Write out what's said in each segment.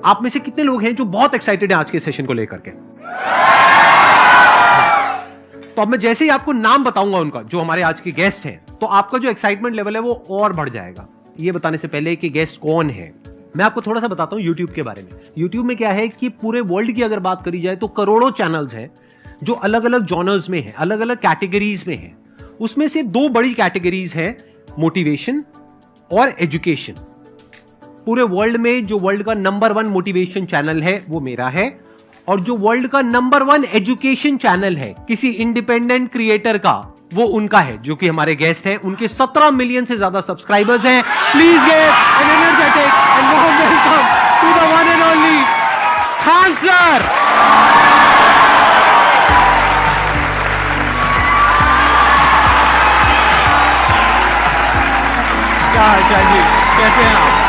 आप में से कितने लोग हैं जो बहुत एक्साइटेड हैं आज के सेशन को लेकर के? तो अब मैं जैसे ही आपको नाम बताऊंगा उनका, जो हमारे आज के गेस्ट हैं, तो आपका जो एक्साइटमेंट लेवल है वो और बढ़ जाएगा। ये बताने से पहले कि गेस्ट कौन है, मैं आपको थोड़ा सा बताता हूं YouTube के बारे में। YouTube में क्या है कि पूरे वर्ल्ड की अगर बात करी जाए तो करोड़ों चैनल्स हैं जो अलग अलग जॉनर्स में हैं, अलग अलग कैटेगरीज में हैं। उसमें से दो बड़ी कैटेगरीज हैं, मोटिवेशन और एजुकेशन। पूरे वर्ल्ड में जो वर्ल्ड का नंबर 1 मोटिवेशन चैनल है वो मेरा है, और जो वर्ल्ड का नंबर 1 एजुकेशन चैनल है किसी इंडिपेंडेंट क्रिएटर का, वो उनका है, जो कि हमारे गेस्ट हैं। उनके 17 मिलियन से ज्यादा सब्सक्राइबर्स हैं। Please give an energetic and warm welcome to the one and only Khan sir. क्या हाल चाल जी, कैसे हैं आप?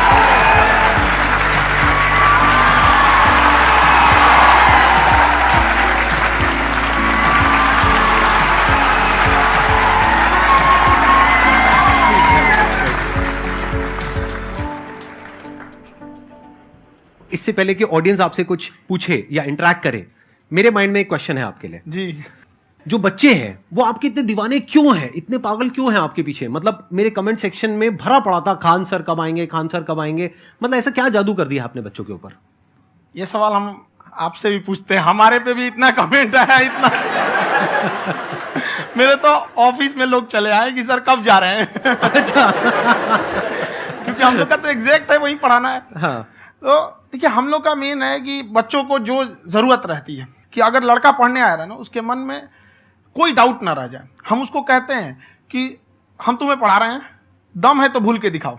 इससे पहले कि ऑडियंस आपसे कुछ पूछे या इंटरेक्ट करे, मेरे माइंड में एक क्वेश्चन है आपके लिए जी। जो बच्चे हैं वो आपके इतने दीवाने क्यों हैं, इतने पागल क्यों हैं आपके पीछे? मतलब मेरे कमेंट सेक्शन में भरा पड़ा था, खान सर कब आएंगे, खान सर कब आएंगे। मतलब ऐसा क्या जादू कर दिया आपने बच्चों के ऊपर? ये सवाल हम आपसे भी पूछते हैं, हमारे पे भी इतना कमेंट आया, इतना मेरे तो ऑफिस में लोग चले आए कि सर कब जा रहे हैं। अच्छा। क्योंकि हम लोग का तो एग्जैक्ट है, वही पढ़ाना है। हाँ। तो देखिए, हम लोग का मेन है कि बच्चों को जो जरूरत रहती है कि अगर लड़का पढ़ने आ रहा है ना, उसके मन में कोई डाउट ना रह जाए। हम उसको कहते हैं कि हम तुम्हें पढ़ा रहे हैं, दम है तो भूल के दिखाओ,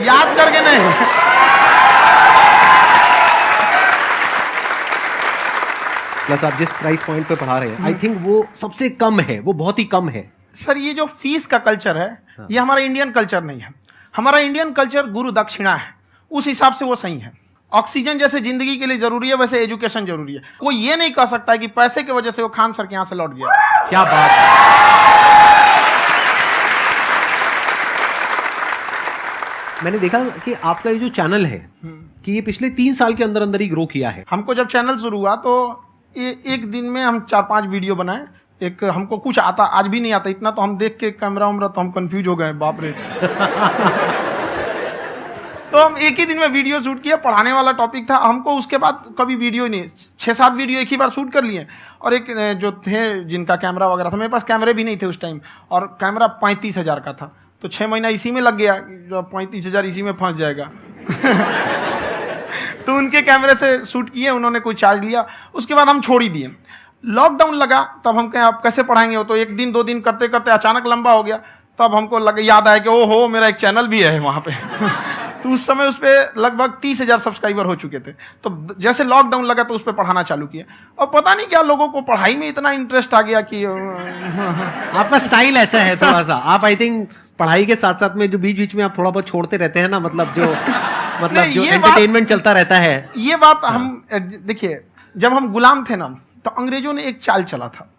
याद करके नहीं। प्लस आप जिस प्राइस पॉइंट पे पढ़ा रहे हैं, आई थिंक वो सबसे कम है, वो बहुत ही कम है। सर, ये जो फीस का कल्चर है, ये हमारा इंडियन कल्चर नहीं है। हमारा इंडियन कल्चर गुरु दक्षिणा है, उस हिसाब से वो सही है। ऑक्सीजन जैसे जिंदगी के लिए जरूरी है, वैसे एजुकेशन जरूरी है। कोई ये नहीं कह सकता है कि पैसे की वजह से वो खान सर के यहां से लौट गया। क्या बात। मैंने देखा कि आपका ये जो चैनल है कि ये पिछले 3 साल के अंदर अंदर ही ग्रो किया है। हमको जब चैनल शुरू हुआ तो एक दिन में हम 4-5 वीडियो बनाए। एक हमको कुछ आता, आज भी नहीं आता इतना, तो हम देख के कैमरा उमरा तो हम कंफ्यूज हो गए, बाप रे। तो हम एक ही दिन में वीडियो शूट किया, पढ़ाने वाला टॉपिक था हमको। उसके बाद कभी वीडियो नहीं, 6-7 वीडियो एक ही बार शूट कर लिए। और एक जो थे जिनका कैमरा वगैरह था, मेरे पास कैमरे भी नहीं थे उस टाइम, और कैमरा 35,000 का था, तो 6 महीना इसी में लग गया। जो 35,000 इसी में फंस जाएगा। तो उनके कैमरे से शूट किए, उन्होंने कोई चार्ज लिया, उसके बाद हम छोड़ ही दिए। लॉकडाउन लगा, तब हम कहें आप कैसे पढ़ाएंगे, वो तो 1 दिन 2 दिन करते करते अचानक लंबा हो गया। तब हमको याद आया कि ओहो, मेरा एक चैनल भी है वहाँ पे। तो उस समय उस पर लगभग 30,000 सब्सक्राइबर हो चुके थे। तो जैसे लॉकडाउन लगा तो उस पर पढ़ाना चालू किया, और पता नहीं क्या लोगों को पढ़ाई में इतना इंटरेस्ट आ गया कि आपका स्टाइल ऐसा है थोड़ा सा। आप आई थिंक पढ़ाई के साथ साथ में जो बीच बीच में आप थोड़ा बहुत छोड़ते रहते हैं ना, मतलब जो एंटरटेनमेंट चलता रहता है। ये बात हम देखिए, जब हम गुलाम थे ना, तो अंग्रेजों ने एक चाल चला था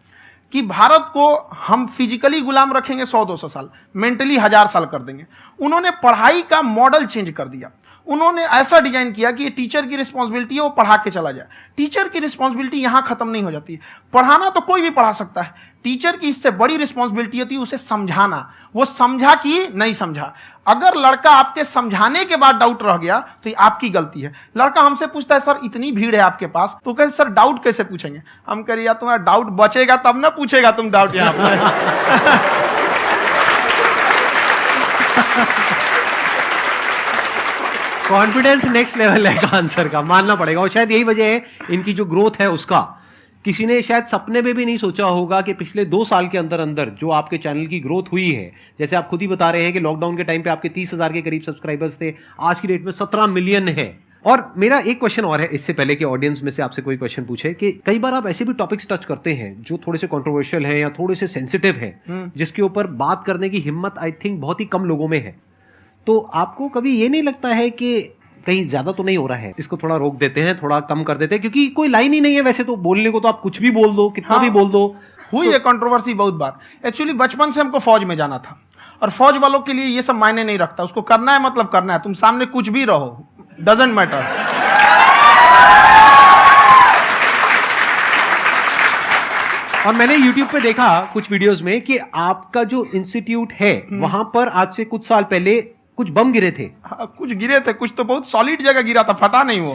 कि भारत को हम फिजिकली गुलाम रखेंगे 100-200 साल, मेंटली 1000 साल कर देंगे। उन्होंने पढ़ाई का मॉडल चेंज कर दिया। उन्होंने ऐसा डिजाइन किया कि ये टीचर की रिस्पॉन्सिबिलिटी है, वो पढ़ा के चला जाए। टीचर की रिस्पॉन्सिबिलिटी यहां खत्म नहीं हो जाती। पढ़ाना तो कोई भी पढ़ा सकता है, टीचर की इससे बड़ी रिस्पॉन्सिबिलिटी होती है उसे समझाना। वो समझा कि नहीं समझा। अगर लड़का आपके समझाने के बाद डाउट रह गया तो ये आपकी गलती है। लड़का हमसे पूछता है, सर इतनी भीड़ है आपके पास, तो कहते सर डाउट कैसे पूछेंगे? हम कह रहे यार, तुम्हारा डाउट बचेगा तब ना पूछेगा तुम डाउट यहाँ पर। कॉन्फिडेंस नेक्स्ट लेवल है खान सर का, मानना पड़ेगा। और शायद यही वजह है इनकी जो ग्रोथ है उसका। किसी ने शायद सपने में भी नहीं सोचा होगा कि पिछले 2 साल के अंदर अंदर जो आपके चैनल की ग्रोथ हुई है, जैसे आप खुद ही बता रहे हैं कि लॉकडाउन के टाइम पे आपके 30,000 के करीब सब्सक्राइबर्स थे, आज की डेट में 17 मिलियन है। और मेरा एक क्वेश्चन और है, इससे पहले कि ऑडियंस में से आपसे कोई क्वेश्चन पूछे, कि कई बार आप ऐसे भी टॉपिक्स टच करते हैं जो थोड़े से कंट्रोवर्शियल हैं या थोड़े से सेंसिटिव हैं, जिसके ऊपर बात करने की हिम्मत आई थिंक बहुत ही कम लोगों में है। तो आपको कभी ये नहीं लगता है कि कहीं ज्यादा तो नहीं हो रहा है, इसको थोड़ा रोक देते हैं, थोड़ा कम कर देते हैं? क्योंकि कोई लाइन ही नहीं है वैसे तो बोलने को, तो आप कुछ भी बोल दो, कितना भी बोल दो। हुई है कंट्रोवर्सी बहुत बार। एक्चुअली बचपन से हमको फौज में जाना था, और फौज वालों के लिए ये सब मायने नहीं रखता। उसको करना है मतलब करना है, तुम सामने कुछ भी रहो, डजंट मैटर। और मैंने YouTube पे देखा कुछ वीडियोस में कि आपका जो इंस्टीट्यूट है वहां पर आज से कुछ साल पहले कुछ बम गिरे थे। हाँ, कुछ गिरे थे, कुछ तो बहुत सॉलिड जगह गिरा था, फटा नहीं वो।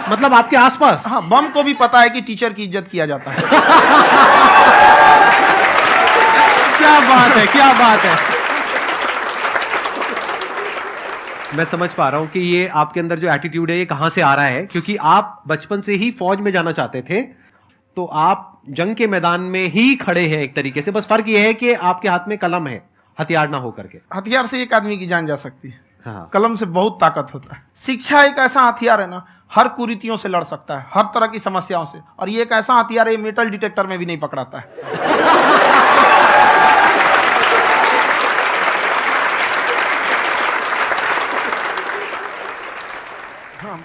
मतलब आपके आसपास। हाँ, बम को भी पता है कि टीचर की इज्जत किया जाता है। क्या बात है, क्या बात है। मैं समझ पा रहा हूं कि ये आपके अंदर जो एटीट्यूड है ये कहां से आ रहा है, क्योंकि आप बचपन से ही फौज में जाना चाहते थे, तो आप जंग के मैदान में ही खड़े हैं एक तरीके से। बस फर्क ये है कि आपके हाथ में कलम है, हथियार ना हो करके। हथियार से एक आदमी की जान जा सकती है, हाँ। कलम से बहुत ताकत होता है। शिक्षा एक ऐसा हथियार है ना, हर कुरीतियों से लड़ सकता है, हर तरह की समस्याओं से। और ये एक ऐसा हथियार है, मेटल डिटेक्टर में भी नहीं पकड़ाता है।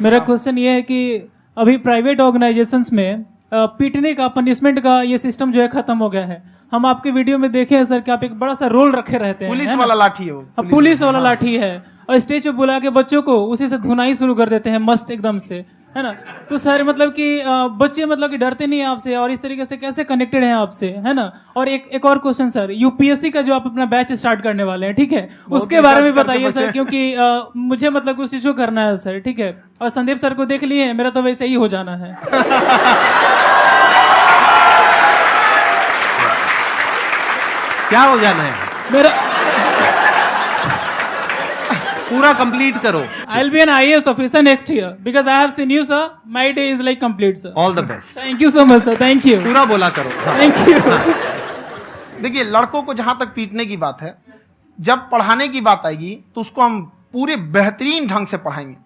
मेरा क्वेश्चन ये है कि अभी प्राइवेट ऑर्गेनाइजेशंस में पीटने का, पनिशमेंट का ये सिस्टम जो है खत्म हो गया है। हम आपके वीडियो में देखे हैं सर कि आप एक बड़ा सा रोल रखे रहते हैं, पुलिस वाला लाठी है वो, पुलिस वाला लाठी है, और स्टेज पे बुला के बच्चों को उसी से धुनाई शुरू कर देते हैं मस्त एकदम से, है ना। तो सर मतलब कि बच्चे मतलब कि डरते नहीं है आपसे, और इस तरीके से कैसे कनेक्टेड हैं आपसे, है ना। और एक और क्वेश्चन सर, यूपीएससी का जो आप अपना बैच स्टार्ट करने वाले हैं, ठीक है, उसके बारे में बताइए सर, क्योंकि मुझे मतलब कुछ इशू करना है सर, ठीक है। और संदीप सर को देख लिए, मेरा तो वैसे ही हो जाना है। क्या हो जाना है? मेरा पूरा कंप्लीट करो। I'll be an IAS officer next year because I have seen you, sir. My day is like complete, sir. All the best. Thank you so much, sir. Thank you. पूरा बोला करो। Thank you. देखिए, लड़कों को जहां तक पीटने की बात है, जब पढ़ाने की बात आएगी तो उसको हम पूरे बेहतरीन ढंग से पढ़ाएंगे।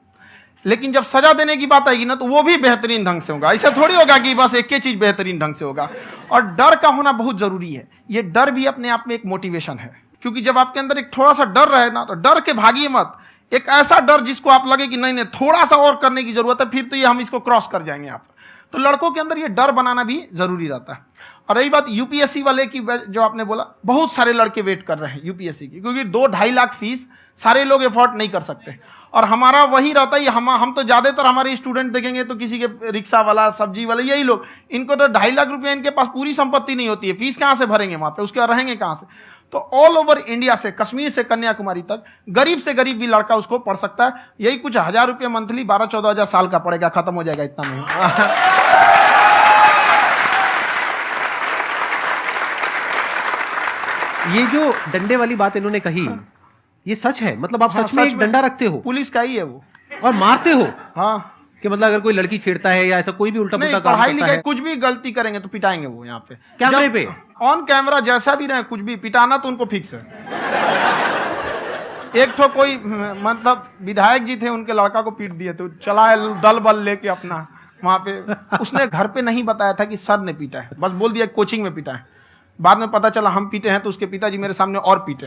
लेकिन जब सजा देने की बात आएगी ना, तो वो भी बेहतरीन ढंग से होगा। ऐसा थोड़ी होगा कि बस एक ही चीज बेहतरीन ढंग से होगा। और डर का होना बहुत जरूरी है। ये डर भी अपने आप में एक मोटिवेशन है, क्योंकि जब आपके अंदर एक थोड़ा सा डर रहे ना, तो डर के भागिए मत। एक ऐसा डर जिसको आप लगे कि नहीं नहीं थोड़ा सा और करने की जरूरत है, फिर तो ये हम इसको क्रॉस कर जाएंगे आप। तो लड़कों के अंदर ये डर बनाना भी जरूरी रहता है। और रही बात यूपीएससी वाले की, जो आपने बोला, बहुत सारे लड़के वेट कर रहे हैं यूपीएससी की, क्योंकि 2-2.5 लाख फीस सारे लोग एफोर्ड नहीं कर सकते। और हमारा वही रहता है, हम तो ज्यादातर हमारे स्टूडेंट देखेंगे तो किसी के रिक्शा वाला, सब्जी वाला, यही लोग, इनको तो 2.5 लाख रुपया, इनके पास पूरी संपत्ति नहीं होती है, फीस कहाँ से भरेंगे वहां पे, उसके बाद रहेंगे कहाँ से। तो ऑल ओवर इंडिया से, कश्मीर से कन्याकुमारी तक, गरीब से गरीब भी लड़का उसको पढ़ सकता है। यही कुछ 1000 रुपये मंथली, 12-14 हजार साल का पड़ेगा, खत्म हो जाएगा इतना में। ये जो डंडे वाली बात इन्होंने कही, ये सच है? मतलब आप हाँ, सच में एक डंडा रखते हो? पुलिस का ही है वो। और मारते हो? हाँ, कि मतलब अगर कोई लड़की छेड़ता है या ऐसा कोई भी उल्टा पुल्टा काम पढ़ाई करता लिखाई है, कुछ भी गलती करेंगे तो पिटाएंगे वो। यहाँ पे कैमरे पे ऑन कैमरा जैसा भी रहे, कुछ भी पिटाना तो उनको फिक्स है। एक तो कोई मतलब विधायक जी थे, उनके लड़का को पीट दिए, तो चला है दल बल लेके अपना वहां पे। उसने घर पे नहीं बताया था कि सर ने पीटा है, बस बोल दिया कोचिंग में पीटा है। बाद में पता चला हम पीटे हैं, तो उसके पिताजी मेरे सामने और पीटे।